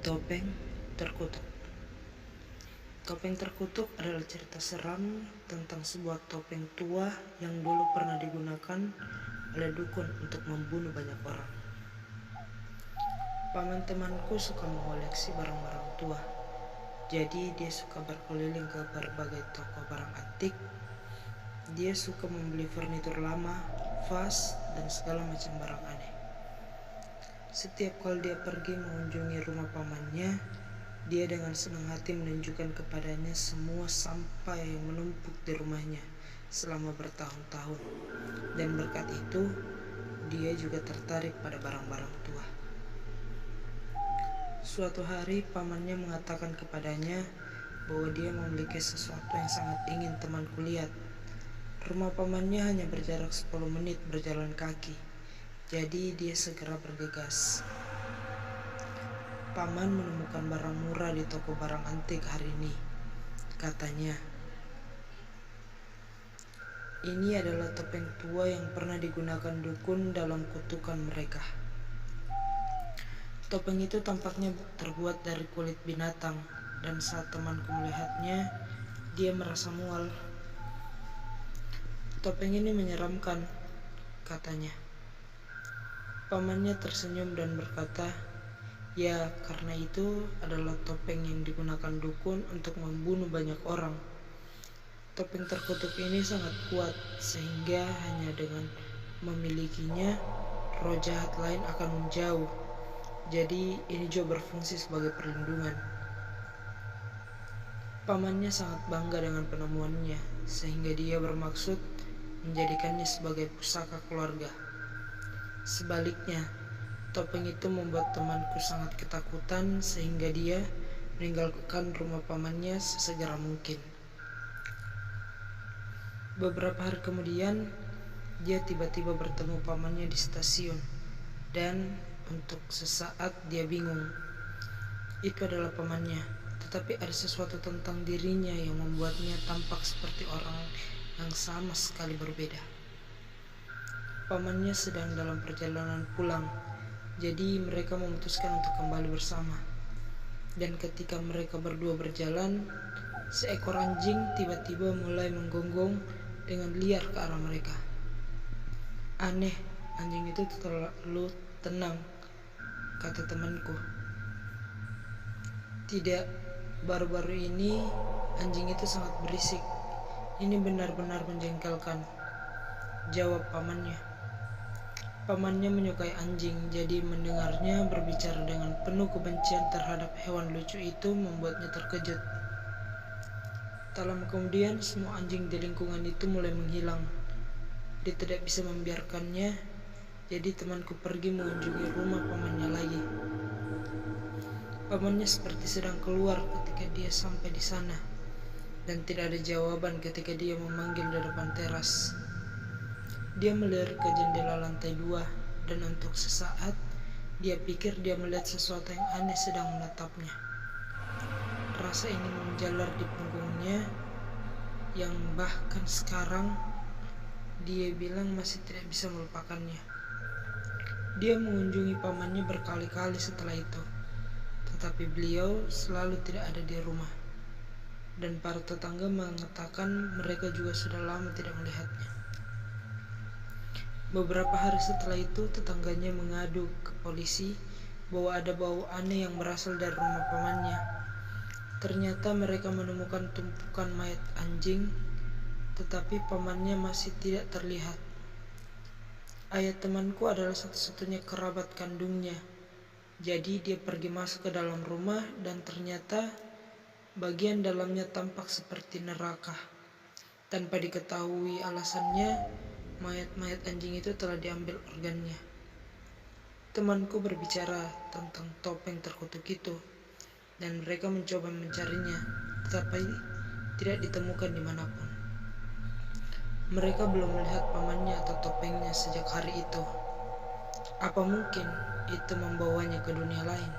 Topeng Terkutuk. Topeng Terkutuk adalah cerita seram tentang sebuah topeng tua yang dulu pernah digunakan oleh dukun untuk membunuh banyak orang. Paman temanku suka mengoleksi barang-barang tua, jadi dia suka berkeliling ke berbagai toko barang antik. Dia suka membeli furnitur lama, vas, dan segala macam barang aneh. Setiap kali dia pergi mengunjungi rumah pamannya, dia dengan senang hati menunjukkan kepadanya semua sampah yang menumpuk di rumahnya selama bertahun-tahun. Dan berkat itu, dia juga tertarik pada barang-barang tua. Suatu hari pamannya mengatakan kepadanya bahwa dia memiliki sesuatu yang sangat ingin temanku lihat. Rumah pamannya hanya berjarak 10 menit berjalan kaki. Jadi dia segera bergegas. Paman menemukan barang murah di toko barang antik hari ini, katanya. Ini adalah topeng tua yang pernah digunakan dukun dalam kutukan mereka. Topeng itu tampaknya terbuat dari kulit binatang, dan saat temanku melihatnya, dia merasa mual. Topeng ini menyeramkan, katanya. Pamannya tersenyum dan berkata, "Ya, karena itu adalah topeng yang digunakan dukun untuk membunuh banyak orang. Topeng terkutuk ini sangat kuat, sehingga hanya dengan memilikinya, roh jahat lain akan menjauh. Jadi ini juga berfungsi sebagai perlindungan." Pamannya sangat bangga dengan penemuannya, sehingga dia bermaksud menjadikannya sebagai pusaka keluarga. Sebaliknya, topeng itu membuat temanku sangat ketakutan sehingga dia meninggalkan rumah pamannya sesegera mungkin. Beberapa hari kemudian, dia tiba-tiba bertemu pamannya di stasiun, dan untuk sesaat dia bingung. Itu adalah pamannya, tetapi ada sesuatu tentang dirinya yang membuatnya tampak seperti orang yang sama sekali berbeda. Pamannya sedang dalam perjalanan pulang, jadi mereka memutuskan untuk kembali bersama. Dan ketika mereka berdua berjalan, seekor anjing tiba-tiba mulai menggonggong dengan liar ke arah mereka. "Aneh, anjing itu terlalu tenang," kata temanku. "Tidak, baru-baru ini anjing itu sangat berisik. Ini benar-benar menjengkelkan," jawab pamannya. Pamannya menyukai anjing, jadi mendengarnya berbicara dengan penuh kebencian terhadap hewan lucu itu membuatnya terkejut. Tak lama kemudian, semua anjing di lingkungan itu mulai menghilang. Dia tidak bisa membiarkannya, jadi temanku pergi mengunjungi rumah pamannya lagi. Pamannya seperti sedang keluar ketika dia sampai di sana, dan tidak ada jawaban ketika dia memanggil di depan teras. Dia melirik ke jendela lantai 2, dan untuk sesaat dia pikir dia melihat sesuatu yang aneh sedang menatapnya. Rasa ingin menjalar di punggungnya, yang bahkan sekarang dia bilang masih tidak bisa melupakannya. Dia mengunjungi pamannya berkali-kali setelah itu, tetapi beliau selalu tidak ada di rumah, dan para tetangga mengatakan mereka juga sudah lama tidak melihatnya. Beberapa hari setelah itu, tetangganya mengadu ke polisi bahwa ada bau aneh yang berasal dari rumah pamannya. Ternyata mereka menemukan tumpukan mayat anjing, tetapi pamannya masih tidak terlihat. Ayah temanku adalah satu-satunya kerabat kandungnya, jadi dia pergi masuk ke dalam rumah dan ternyata bagian dalamnya tampak seperti neraka. Tanpa diketahui alasannya, mayat-mayat anjing itu telah diambil organnya. Temanku berbicara tentang topeng terkutuk itu, dan mereka mencoba mencarinya, tetapi tidak ditemukan dimanapun. Mereka belum melihat pamannya atau topengnya sejak hari itu. Apa mungkin itu membawanya ke dunia lain?